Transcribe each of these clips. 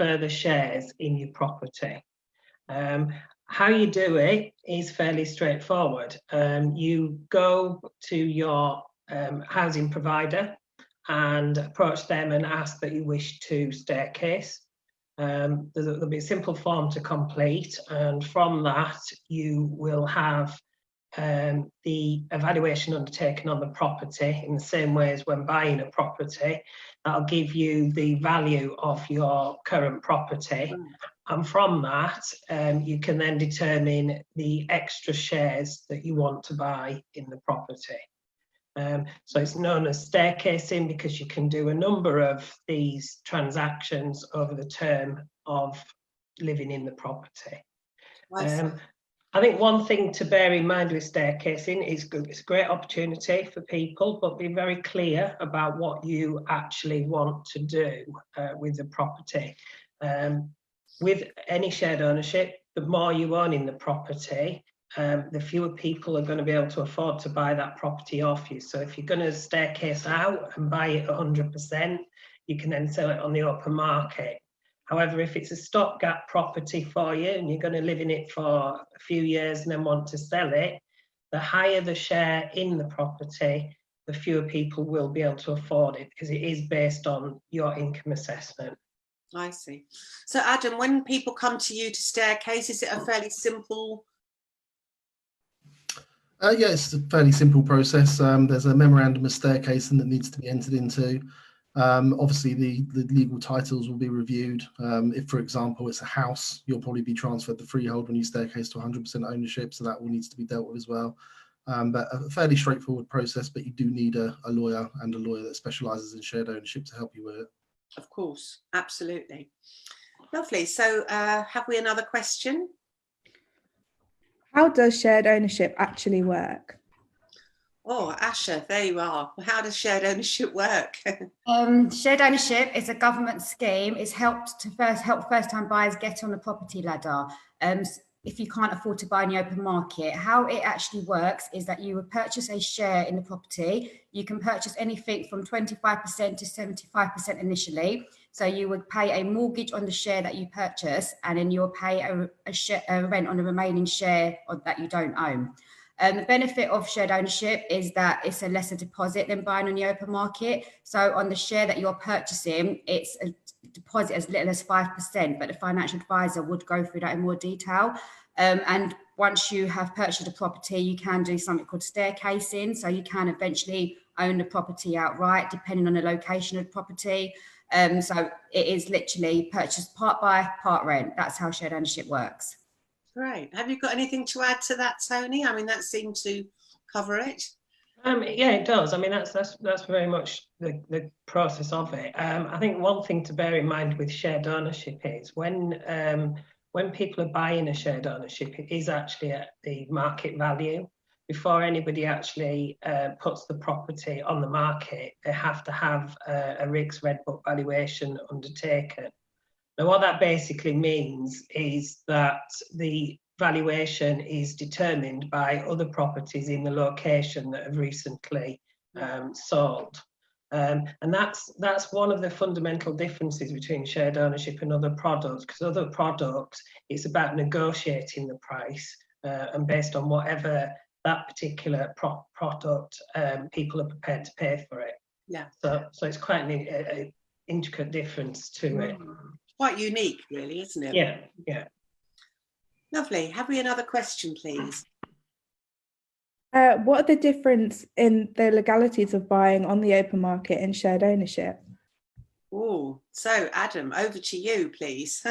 further shares in your property. How you do it is fairly straightforward. You go to your housing provider and approach them and ask that you wish to staircase. There'll be a simple form to complete, and from that you will have the evaluation undertaken on the property in the same way as when buying a property. That'll give you the value of your current property. And from that, you can then determine the extra shares that you want to buy in the property. So it's known as staircasing because you can do a number of these transactions over the term of living in the property. I think one thing to bear in mind with staircasing is it's a great opportunity for people, but be very clear about what you actually want to do with the property. With any shared ownership, the more you own in the property, the fewer people are going to be able to afford to buy that property off you. So if you're going to staircase out and buy it 100%, you can then sell it on the open market. However, if it's a stopgap property for you and you're going to live in it for a few years and then want to sell it, the higher the share in the property, the fewer people will be able to afford it because it is based on your income assessment. I see. So Adam, when people come to you to staircase, is it a fairly simple? Yeah, it's a fairly simple process. There's a memorandum of staircasing that needs to be entered into. Obviously, the legal titles will be reviewed. If, for example, it's a house, you'll probably be transferred the freehold when you staircase to 100% ownership, so that all needs to be dealt with as well. But a fairly straightforward process, but you do need a lawyer and a lawyer that specialises in shared ownership to help you with it. Of course, absolutely. Lovely. So have we another question? How does shared ownership actually work? Oh, Asha, there you are. How does shared ownership work? Shared ownership is a government scheme. It's help first-time buyers get on the property ladder. If you can't afford to buy in the open market, how it actually works is that you would purchase a share in the property. You can purchase anything from 25% to 75% initially. So you would pay a mortgage on the share that you purchase, and then you'll pay a rent on the remaining share that you don't own. The benefit of shared ownership is that it's a lesser deposit than buying on the open market. So on the share that you're purchasing, it's a deposit as little as 5%, but the financial advisor would go through that in more detail. And once you have purchased a property, you can do something called staircasing. So you can eventually own the property outright, depending on the location of the property. So it is literally purchased part buy, part rent. That's how shared ownership works. Great. Have you got anything to add to that, Tony? I mean, that seemed to cover it. Yeah, it does. I mean, that's very much the process of it. I think one thing to bear in mind with shared ownership is when people are buying a shared ownership, it is actually at the market value. Before anybody actually puts the property on the market, they have to have a RICS Red Book valuation undertaken. Now, what that basically means is that the valuation is determined by other properties in the location that have recently sold. And that's one of the fundamental differences between shared ownership and other products, because other products, it's about negotiating the price and based on whatever that particular product people are prepared to pay for it. Yeah. So it's quite an intricate difference to it. Quite unique, really, isn't it? Yeah, yeah. Lovely. Have we another question, please? What are the difference in the legalities of buying on the open market and shared ownership? Oh, so Adam, over to you, please.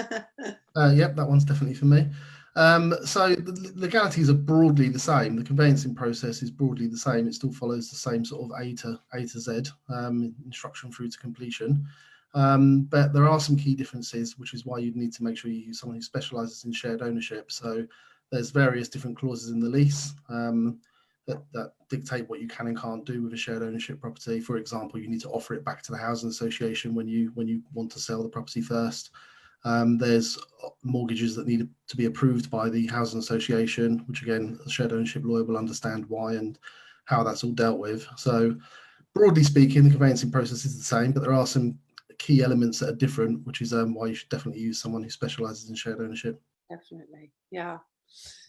Yep, that one's definitely for me. So the legalities are broadly the same. The conveyancing process is broadly the same. It still follows the same sort of A to Z instruction through to completion. But there are some key differences, which is why you'd need to make sure you use someone who specialises in shared ownership. So there's various different clauses in the lease that dictate what you can and can't do with a shared ownership property. For example, you need to offer it back to the housing association when you want to sell the property first. There's mortgages that need to be approved by the housing association, which again, a shared ownership lawyer will understand why and how that's all dealt with. So broadly speaking, the conveyancing process is the same, but there are some key elements that are different, which is why you should definitely use someone who specialises in shared ownership. Definitely, yeah.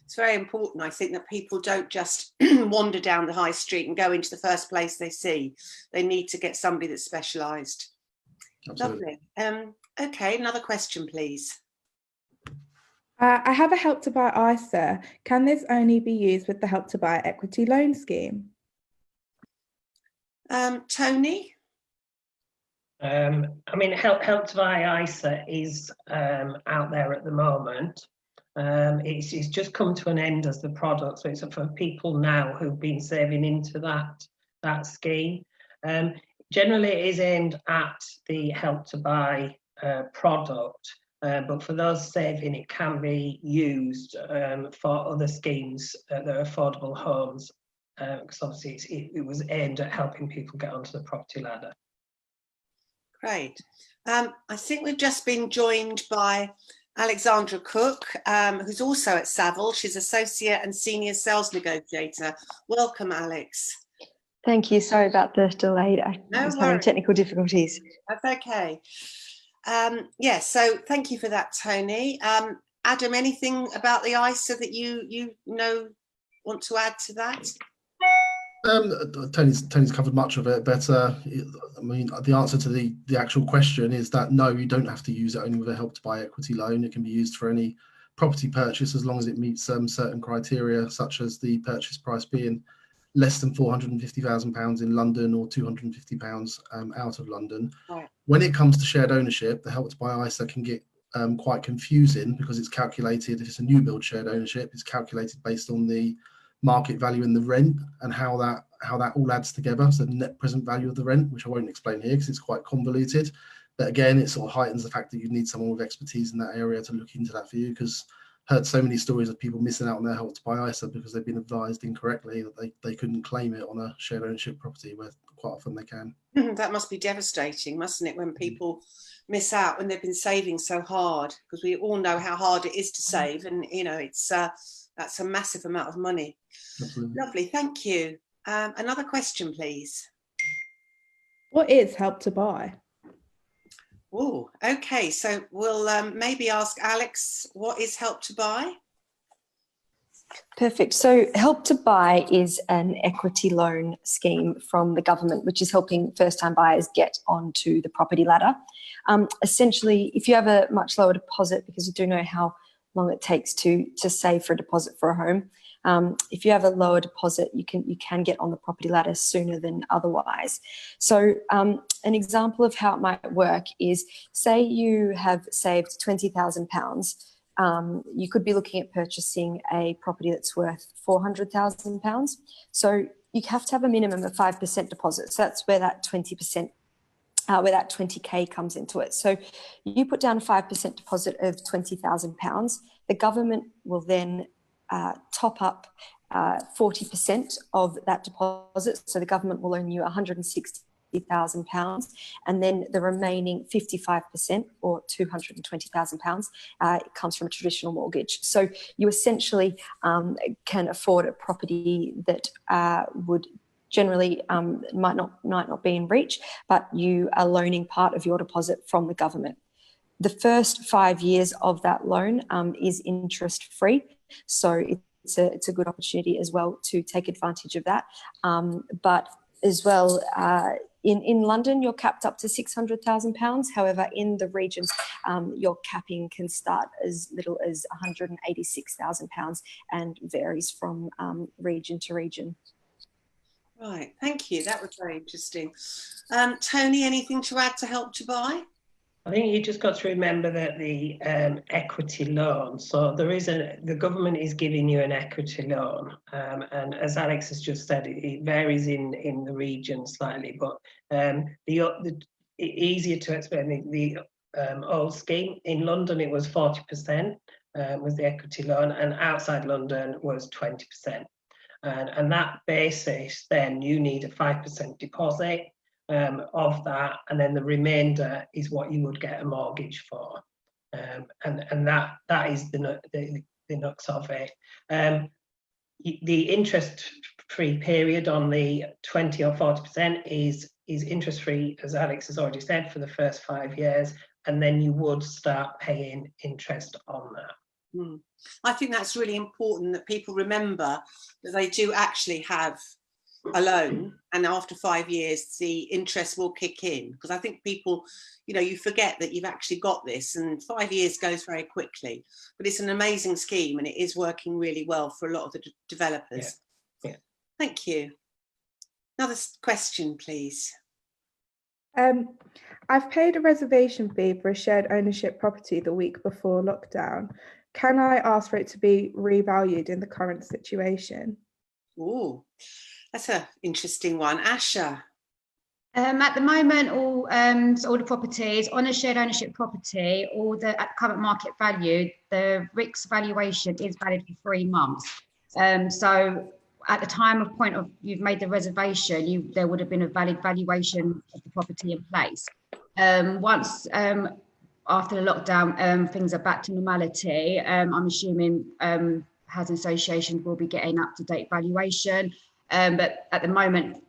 It's very important, I think, that people don't just wander down the high street and go into the first place they see. They need to get somebody that's specialised. Absolutely. Lovely. Okay, another question, please. I have a Help to Buy ISA. Can this only be used with the Help to Buy equity loan scheme? Tony? I mean, Help to Buy ISA is out there at the moment. It's just come to an end as the product, so it's for people now who've been saving into that scheme. Generally, it is aimed at the Help to Buy product, but for those saving, it can be used for other schemes, the affordable homes, because obviously it was aimed at helping people get onto the property ladder. Great. I think we've just been joined by Alexandra Cook, who's also at Savill. She's Associate and Senior Sales Negotiator. Welcome, Alex. Thank you. Sorry about the delay. I was having technical difficulties. That's okay. Yeah, so thank you for that, Tony. Adam, anything about the ISA that you want to add to that? Tony's covered much of it, but I mean, the answer to the actual question is that no, you don't have to use it only with a Help to Buy equity loan. It can be used for any property purchase as long as it meets certain criteria, such as the purchase price being less than £450,000 in London or £250 out of London. Right. When it comes to shared ownership, the Help to Buy ISA can get quite confusing because it's calculated, if it's a new build shared ownership, it's calculated based on the market value in the rent and how that all adds together. So the net present value of the rent, which I won't explain here because it's quite convoluted. But again, it sort of heightens the fact that you need someone with expertise in that area to look into that for you, because heard so many stories of people missing out on their Help to Buy ISA because they've been advised incorrectly that they couldn't claim it on a shared ownership property, where quite often they can. That must be devastating, mustn't it, when people miss out when they've been saving so hard, because we all know how hard it is to save, and it's that's a massive amount of money. Absolutely. Lovely, thank you. Another question, please. What is Help to Buy? Oh, okay. So we'll maybe ask Alex, what is Help to Buy? Perfect. So Help to Buy is an equity loan scheme from the government, which is helping first-time buyers get onto the property ladder. Essentially, if you have a much lower deposit, because you do know how long it takes to save for a deposit for a home, if you have a lower deposit, you can get on the property ladder sooner than otherwise. So an example of how it might work is, say you have saved £20,000. You could be looking at purchasing a property that's worth £400,000. So you have to have a minimum of 5% deposit. So that's where that 20%, where that 20K comes into it. So you put down a 5% deposit of £20,000. The government will then top up 40% of that deposit. So the government will loan you £160,000, and then the remaining 55%, or £220,000, comes from a traditional mortgage. So you essentially can afford a property that would generally might not be in reach, but you are loaning part of your deposit from the government. The first 5 years of that loan is interest free, so it's a good opportunity as well to take advantage of that. But as well, in London, you're capped up to £600,000. However, in the regions, your capping can start as little as £186,000 and varies from region to region. Right, thank you. That was very interesting. Tony, anything to add to Help to Buy? I think you just got to remember that the equity loan, so the government is giving you an equity loan, and as Alex has just said, it varies in the region slightly, but the easier to explain, the old scheme in London, it was 40% was the equity loan, and outside London was 20%. And that basis, then you need a 5% deposit of that, and then the remainder is what you would get a mortgage for, and that is the nuts of it. The interest-free period on the 20 or 40% is is interest free, as Alex has already said, for the first 5 years, and then you would start paying interest on that. I think that's really important, that people remember that they do actually have a loan, and after 5 years the interest will kick in, because I think people, you know, you forget that you've actually got this, and 5 years goes very quickly. But it's an amazing scheme, and it is working really well for a lot of the developers. Yeah. Thank you. Another question, please. I've paid a reservation fee for a shared ownership property the week before lockdown. Can I ask for it to be revalued in the current situation? Oh, that's an interesting one. Asha. At the moment, all the properties on a shared ownership property, at current market value, the RICS valuation is valid for 3 months. So at the time of point of you've made the reservation, there would have been a valid valuation of the property in place. Once after the lockdown, things are back to normality. I'm assuming housing associations will be getting up-to-date valuation, but at the moment,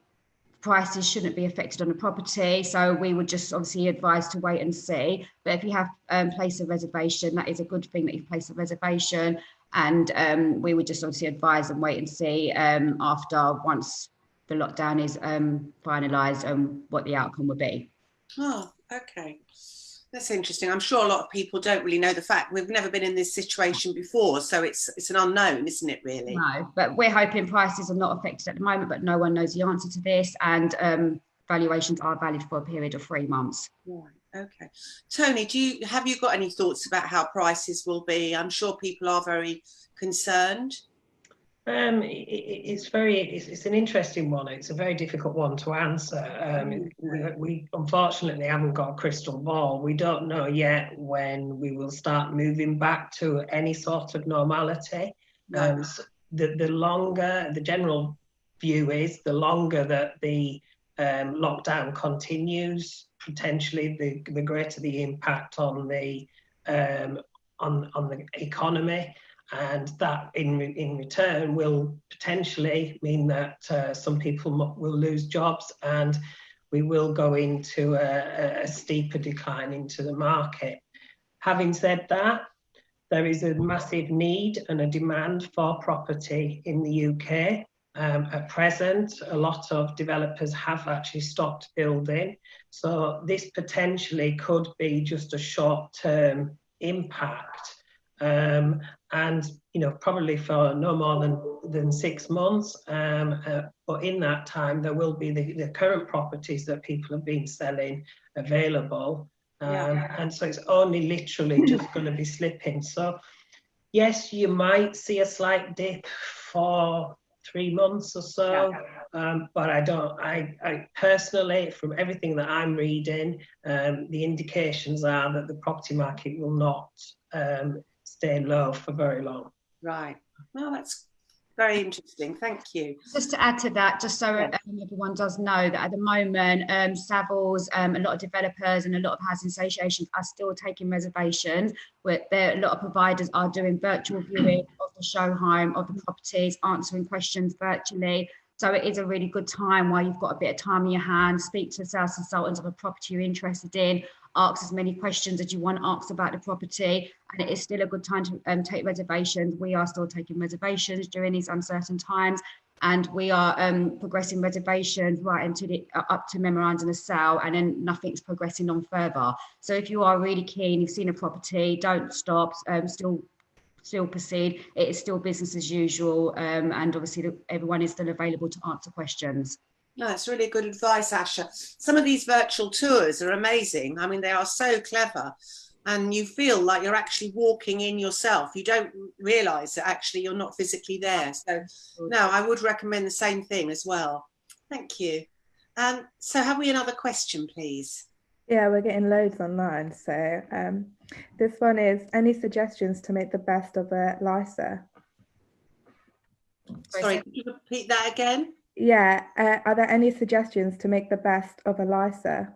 prices shouldn't be affected on the property, so we would just obviously advise to wait and see. But if you have placed a reservation, that is a good thing that you've placed a reservation, and we would just obviously advise and wait and see once the lockdown is finalised what the outcome will be. Oh, okay. That's interesting. I'm sure a lot of people don't really know the fact. We've never been in this situation before, so it's an unknown, isn't it, really? No, but we're hoping prices are not affected at the moment, but no one knows the answer to this, and valuations are valid for a period of 3 months. Right, okay. Tony, have you got any thoughts about how prices will be? I'm sure people are very concerned. It's an interesting one. It's a very difficult one to answer. We unfortunately haven't got a crystal ball. We don't know yet when we will start moving back to any sort of normality. No. So the general view is the longer that the lockdown continues, potentially the greater the impact on the economy. And that in return will potentially mean that some people will lose jobs, and we will go into a steeper decline into the market. Having said that, there is a massive need and a demand for property in the UK. At present, a lot of developers have actually stopped building. So this potentially could be just a short-term impact. And probably for no more than 6 months, but in that time there will be the current properties that people have been selling available, and so it's only literally just going to be slipping. So yes, you might see a slight dip for 3 months or so, but I personally, from everything that I'm reading, the indications are that the property market will not stay low for very long. Right. Well, that's very interesting. Thank you. Just to add to that, just so everyone does know that at the moment, Savills, a lot of developers and a lot of housing associations are still taking reservations. A lot of providers are doing virtual viewing of the show home of the properties, answering questions virtually. So it is a really good time while you've got a bit of time in your hands. Speak to sales consultants of a property you're interested in. Ask as many questions as you want asked about the property, and it is still a good time to take reservations. We are still taking reservations during these uncertain times, and we are progressing reservations right into up to memorandum of sale, and then nothing's progressing on further. So if you are really keen, you've seen a property, don't stop, still proceed. It is still business as usual, and obviously everyone is still available to answer questions. No, that's really good advice, Asha. Some of these virtual tours are amazing. I mean, they are so clever, and you feel like you're actually walking in yourself. You don't realise that actually you're not physically there. So, no, I would recommend the same thing as well. Thank you. So have we another question, please? Yeah, we're getting loads online. So this one is, any suggestions to make the best of a LISA? Sorry, could you repeat that again? Yeah, are there any suggestions to make the best of a LISA,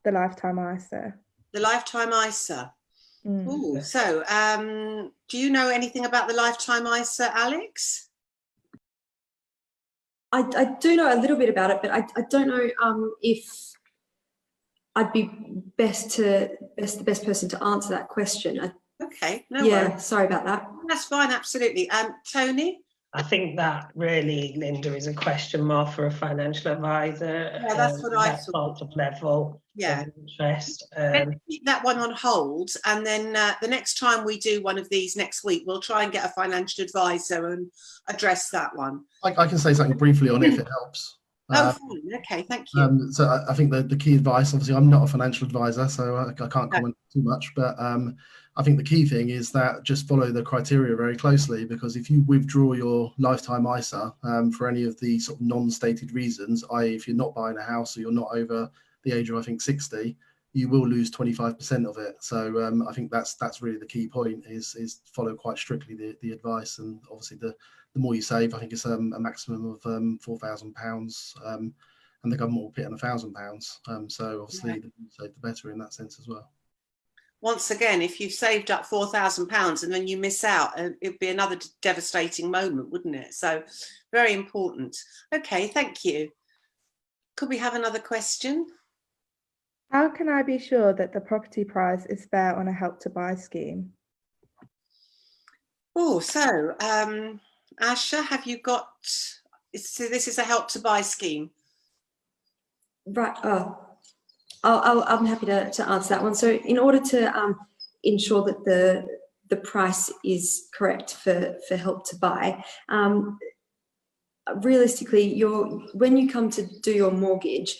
the lifetime ISA? The lifetime ISA. Ooh, so do you know anything about the lifetime ISA, Alex? I do know a little bit about it, but I don't know if I'd be the best person to answer that question. Okay, no Yeah, worries. sorry about that. That's fine, absolutely. Tony? I think that really, Linda, is a question more for a financial advisor. Yeah, that's what I that thought. sort of level Yeah. of interest. Let's keep that one on hold, and then the next time we do one of these next week, we'll try and get a financial advisor and address that one. I can say something briefly on it if it helps. Oh, fine. Okay, thank you. So I think the key advice, obviously, I'm not a financial advisor, so I can't comment too much. But I think the key thing is that just follow the criteria very closely, because if you withdraw your lifetime ISA for any of the sort of non-stated reasons, i.e., if you're not buying a house or you're not over the age of, I think, 60, you will lose 25% of it. So I think that's really the key point, is follow quite strictly the advice. And obviously the more you save, I think it's a maximum of £4,000, and the government will put in £1,000. So obviously the more you save, the better in that sense as well. Once again, if you've saved up £4,000 and then you miss out, it'd be another devastating moment, wouldn't it? So very important. Okay, thank you. Could we have another question? How can I be sure that the property price is fair on a Help to Buy scheme? Oh, so Asha, have you got, so this is a Help to Buy scheme? Right. I'm happy to answer that one. So in order to ensure that the price is correct for Help to Buy, realistically, when you come to do your mortgage,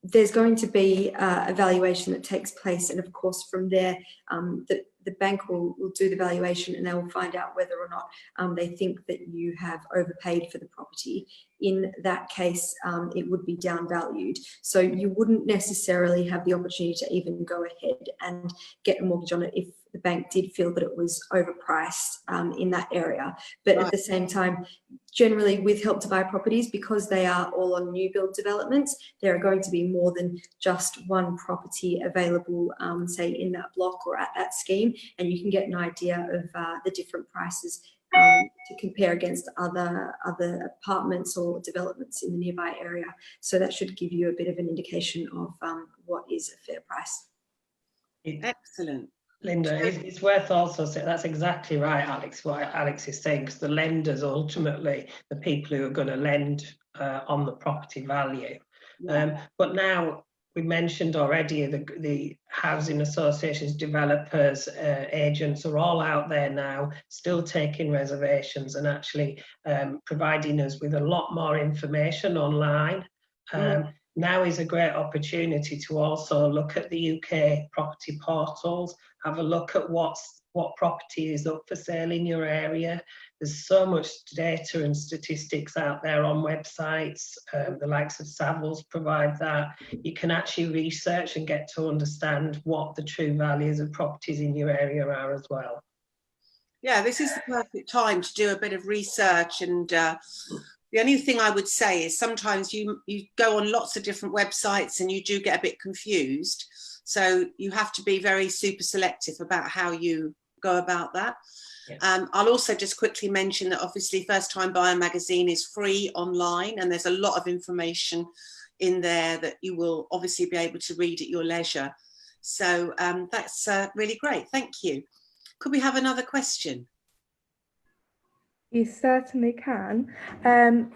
there's going to be a valuation that takes place, and of course from there the bank will do the valuation, and they will find out whether or not they think that you have overpaid for the property. In that case, it would be downvalued. So you wouldn't necessarily have the opportunity to even go ahead and get a mortgage on it if the bank did feel that it was overpriced in that area. But at the same time, generally with Help to Buy properties, because they are all on new build developments, there are going to be more than just one property available, say in that block or at that scheme, and you can get an idea of the different prices to compare against other apartments or developments in the nearby area. So that should give you a bit of an indication of what is a fair price. Excellent. Linda, it's worth also saying that's exactly right, Alex, what Alex is saying, because the lenders ultimately, the people who are going to lend on the property value. But now, we mentioned already the housing associations, developers, agents are all out there now, still taking reservations and actually providing us with a lot more information online. Now is a great opportunity to also look at the UK property portals, have a look at what property is up for sale in your area. There's so much data and statistics out there on websites. The likes of Savills provide that. You can actually research and get to understand what the true values of properties in your area are as well. Yeah, this is the perfect time to do a bit of research, and the only thing I would say is sometimes you go on lots of different websites and you do get a bit confused. So you have to be very super selective about how you go about that. Yeah. I'll also just quickly mention that obviously First Time Buyer magazine is free online, and there's a lot of information in there that you will obviously be able to read at your leisure. So that's really great. Thank you. Could we have another question? You certainly can.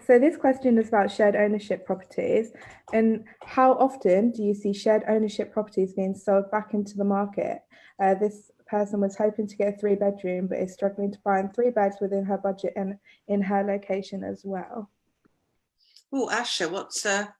So this question is about shared ownership properties, and how often do you see shared ownership properties being sold back into the market? This person was hoping to get a 3-bedroom, but is struggling to find 3 beds within her budget and in her location as well. Oh, Asha,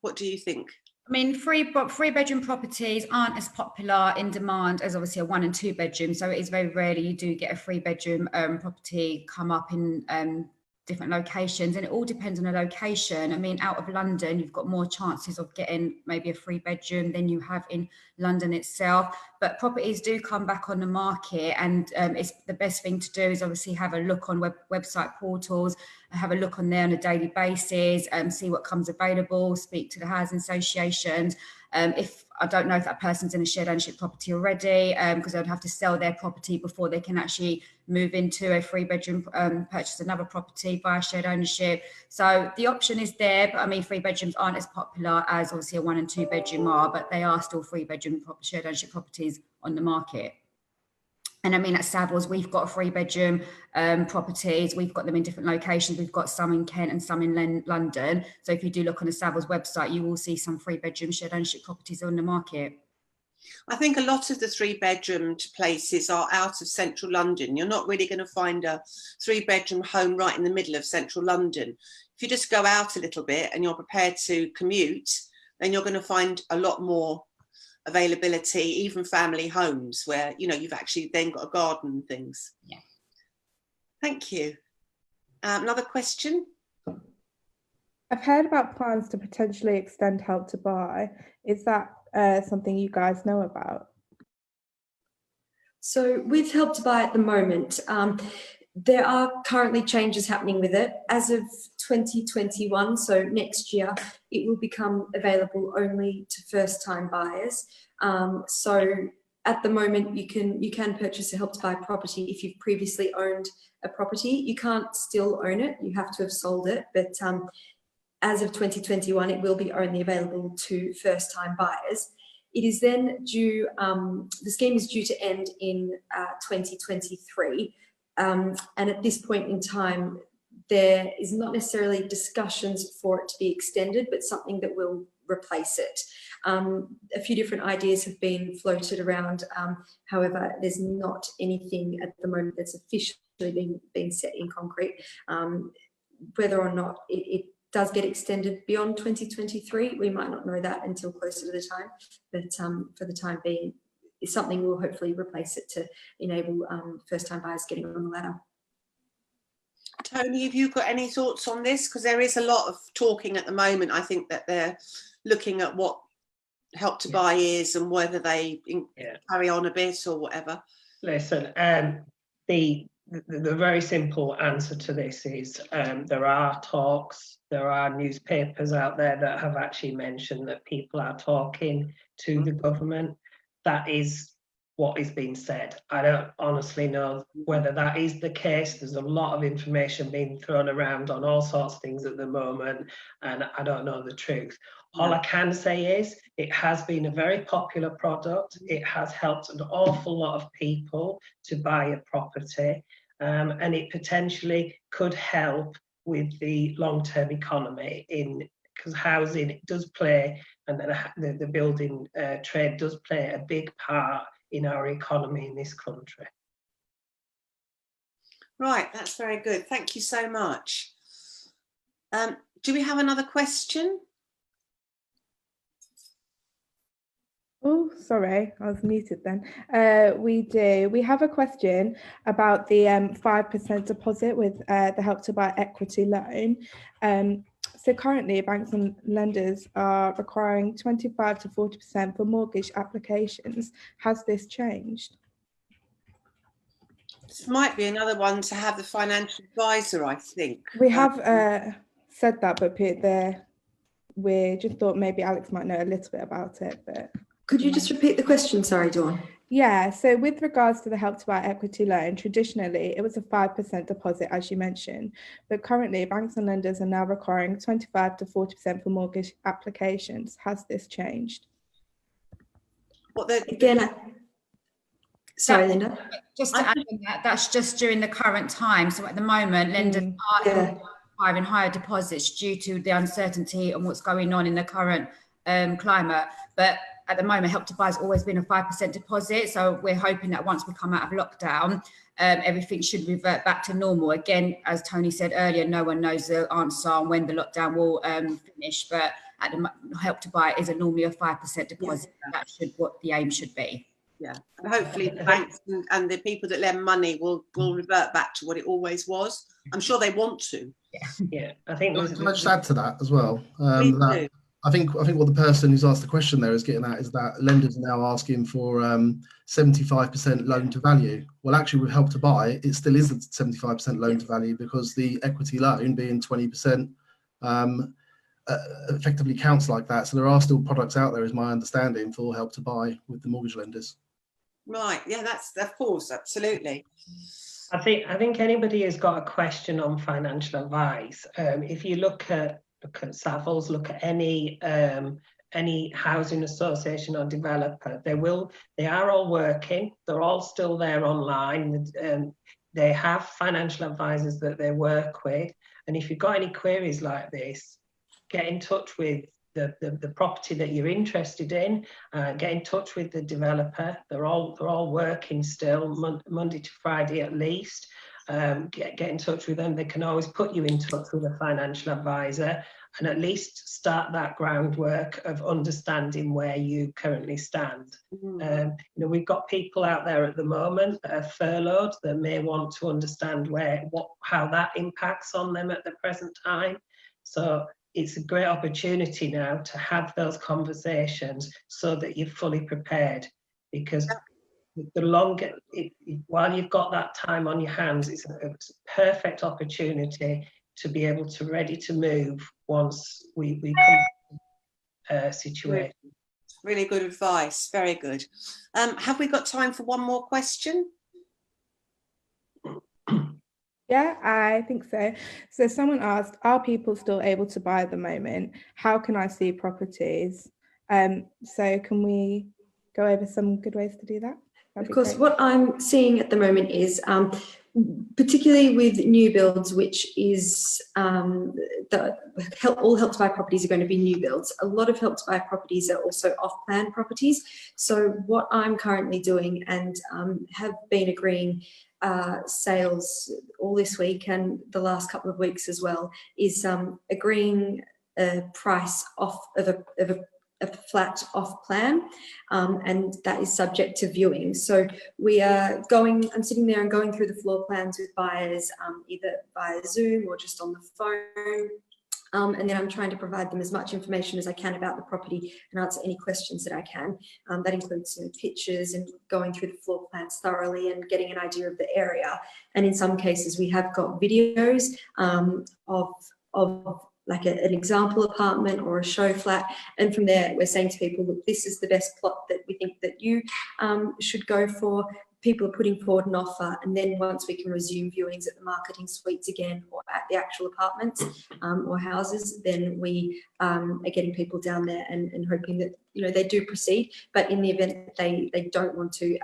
what do you think? I mean, 3-bedroom properties aren't as popular in demand as obviously a 1 and 2 bedroom. So it is very rarely you do get a 3-bedroom property come up in different locations, and it all depends on the location. I mean, out of London, you've got more chances of getting maybe a 3-bedroom than you have in London itself. But properties do come back on the market, and it's the best thing to do is obviously have a look on website portals, have a look on there on a daily basis, see what comes available, speak to the housing associations. If I don't know if that person's in a shared ownership property already, because they would have to sell their property before they can actually move into a 3-bedroom, purchase another property via shared ownership. So the option is there, but I mean, 3 bedrooms aren't as popular as obviously a 1 and 2 bedroom are, but they are still 3-bedroom shared ownership properties on the market. And I mean, at Savills, we've got 3-bedroom properties. We've got them in different locations. We've got some in Kent and some in London. So if you do look on the Savills website, you will see some 3-bedroom shared ownership properties on the market. I think a lot of the 3-bedroom places are out of central London. You're not really going to find a 3-bedroom home right in the middle of central London. If you just go out a little bit and you're prepared to commute, then you're going to find a lot more availability, even family homes where, you know, you've actually then got a garden and things. Yeah. Thank you. Another question? I've heard about plans to potentially extend Help to Buy. Is that something you guys know about? So with Help to Buy at the moment, there are currently changes happening with it. As of 2021, so next year, it will become available only to first-time buyers. So at the moment, you can purchase a Help to Buy property if you've previously owned a property. You can't still own it; you have to have sold it. But as of 2021, it will be only available to first-time buyers. It is then due. The scheme is due to end in 2023. And at this point in time, there is not necessarily discussions for it to be extended, but something that will replace it. A few different ideas have been floated around. However, there's not anything at the moment that's officially been set in concrete. Whether or not it does get extended beyond 2023, we might not know that until closer to the time. But for the time being, something will hopefully replace it to enable first-time buyers getting on the ladder. Tony, have you got any thoughts on this? Because there is a lot of talking at the moment. I think that they're looking at what Help to Buy is and whether they carry on a bit or whatever. Listen, the very simple answer to this is there are talks, there are newspapers out there that have actually mentioned that people are talking to the government. That is what is being said. I don't honestly know whether that is the case. There's a lot of information being thrown around on all sorts of things at the moment, and I don't know the truth. All I can say is it has been a very popular product. It has helped an awful lot of people to buy a property, and it potentially could help with the long-term economy because housing does play, and then the building trade does play a big part in our economy in this country. Right, that's very good. Thank you so much. Do we have another question? Oh, sorry, I was muted then. We do. We have a question about the 5% deposit with the Help to Buy equity loan. So currently, banks and lenders are requiring 25 to 40% for mortgage applications. Has this changed? This might be another one to have the financial advisor, I think. We have said that, but we just thought maybe Alex might know a little bit about it. But could you just repeat the question? Sorry, Dawn. Yeah, so with regards to the Help to Buy equity loan, traditionally it was a 5% deposit, as you mentioned, but currently banks and lenders are now requiring 25 to 40% for mortgage applications. Has this changed? Sorry, Linda. Just to add on that, that's just during the current time. So at the moment, lenders are requiring higher deposits due to the uncertainty on what's going on in the current climate. But at the moment, Help to Buy has always been a 5% deposit. So we're hoping that once we come out of lockdown, everything should revert back to normal. Again, as Tony said earlier, no one knows the answer on when the lockdown will finish. But at the Help to Buy is normally a 5% deposit. Yeah. That what the aim should be. Yeah, and hopefully the banks and the people that lend money will revert back to what it always was. I'm sure they want to. Yeah, I think. Can I just add to that as well? I think what the person who's asked the question there is getting at is that lenders are now asking for 75% loan to value. Well, actually, with Help to Buy, it still is a 75% loan to value because the equity loan being 20%, effectively counts like that. So there are still products out there, is my understanding, for Help to Buy with the mortgage lenders. Right, yeah, that's of course, absolutely. I think anybody who's got a question on financial advice, if you look at Savills, look at any housing association or developer, they are all working. They're all still there online. They have financial advisors that they work with. And if you've got any queries like this, get in touch with the property that you're interested in, get in touch with the developer. They're all working still, Monday to Friday at least. Get in touch with them. They can always put you in touch with a financial advisor and at least start that groundwork of understanding where you currently stand. We've got people out there at the moment that are furloughed that may want to understand how that impacts on them at the present time. So it's a great opportunity now to have those conversations so that you're fully prepared, because the longer, while you've got that time on your hands, it's a perfect opportunity to be able to ready to move once we come to a situation. Really good advice, very good. Have we got time for one more question? Yeah, I think so. So someone asked, are people still able to buy at the moment? How can I see properties? So can we go over some good ways to do that? Of course, what I'm seeing at the moment is, particularly with new builds, which is all Help to Buy properties are going to be new builds. A lot of Help to Buy properties are also off-plan properties. So what I'm currently doing, and have been agreeing sales all this week and the last couple of weeks as well, is agreeing a price of a flat off plan, and that is subject to viewing. So we are I'm sitting there and going through the floor plans with buyers, either via Zoom or just on the phone. And then I'm trying to provide them as much information as I can about the property and answer any questions that I can. That includes pictures and going through the floor plans thoroughly and getting an idea of the area. And in some cases, we have got videos of like an example apartment or a show flat. And from there, we're saying to people, look, this is the best plot that we think that you should go for. People are putting forward an offer, and then once we can resume viewings at the marketing suites again or at the actual apartments or houses, then we are getting people down there and hoping that they do proceed. But in the event that they don't want to,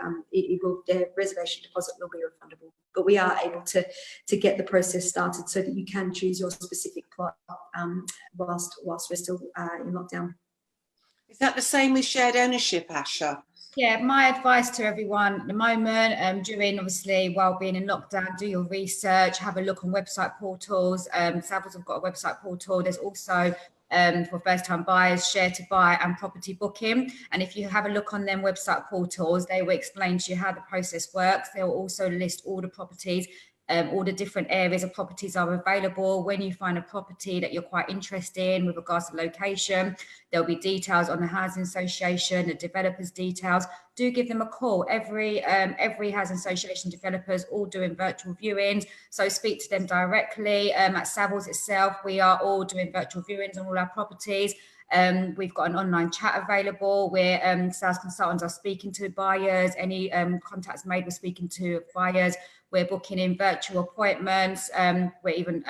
their reservation deposit will be refundable. But we are able to get the process started so that you can choose your specific plot whilst we're still in lockdown. Is that the same with shared ownership, Asha? Yeah, my advice to everyone at the moment, during obviously while being in lockdown, do your research, have a look on website portals. Savills have got a website portal. There's also for first-time buyers, Share to Buy and property booking. And if you have a look on them website portals, they will explain to you how the process works. They will also list all the properties. All the different areas of properties are available. When you find a property that you're quite interested in with regards to location, there'll be details on the housing association, the developers' details. Do give them a call. Every housing association developers all doing virtual viewings, so speak to them directly. At Savills itself, we are all doing virtual viewings on all our properties. We've got an online chat available where sales consultants are speaking to buyers. Any contacts made, we're speaking to buyers. We're booking in virtual appointments. We're even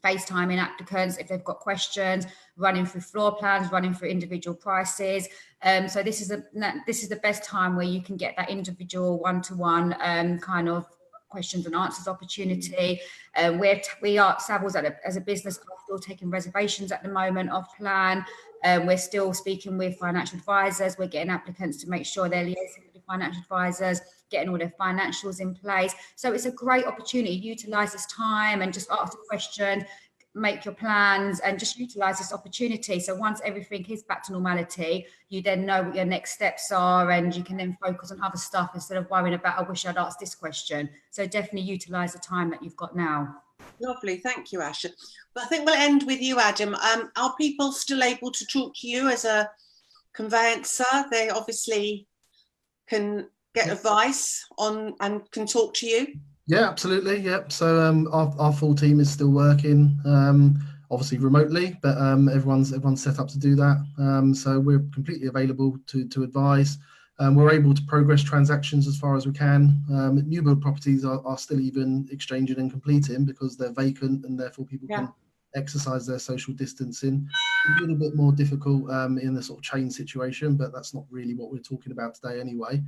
FaceTiming applicants if they've got questions, running through floor plans, running through individual prices. So this is the best time where you can get that individual one-to-one kind of questions and answers opportunity. We are Savills as a business are still taking reservations at the moment off plan. We're still speaking with financial advisors. We're getting applicants to make sure they're liaising with the financial advisors, getting all their financials in place. So it's a great opportunity. Utilize this time and just ask a question, make your plans, and just utilize this opportunity. So once everything is back to normality, you then know what your next steps are, and you can then focus on other stuff instead of worrying about, I wish I'd asked this question. So definitely utilize the time that you've got now. Lovely, thank you, Asha. But I think we'll end with you, Adam. Are people still able to talk to you as a conveyancer? They obviously can get advice on and can talk to you. Yeah, absolutely. Yep. So our full team is still working. obviously remotely, but everyone's set up to do that. So we're completely available to advise. We're able to progress transactions as far as we can. New build properties are still even exchanging and completing because they're vacant, and therefore people can exercise their social distancing. A little bit more difficult in the sort of chain situation, but that's not really what we're talking about today anyway.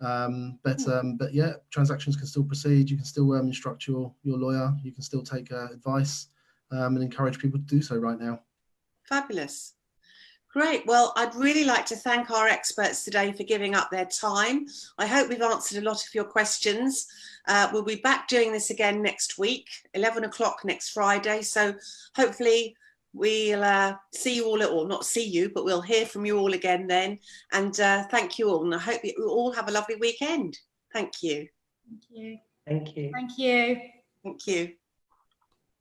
But yeah, transactions can still proceed. You can still instruct your lawyer. You can still take advice and encourage people to do so right now. Fabulous. Great. Well, I'd really like to thank our experts today for giving up their time. I hope we've answered a lot of your questions. We'll be back doing this again next week, 11 o'clock next Friday. So hopefully we'll see you all, or not see you, but we'll hear from you all again then. And thank you all. And I hope you all have a lovely weekend. Thank you. Thank you. Thank you. Thank you. Thank you.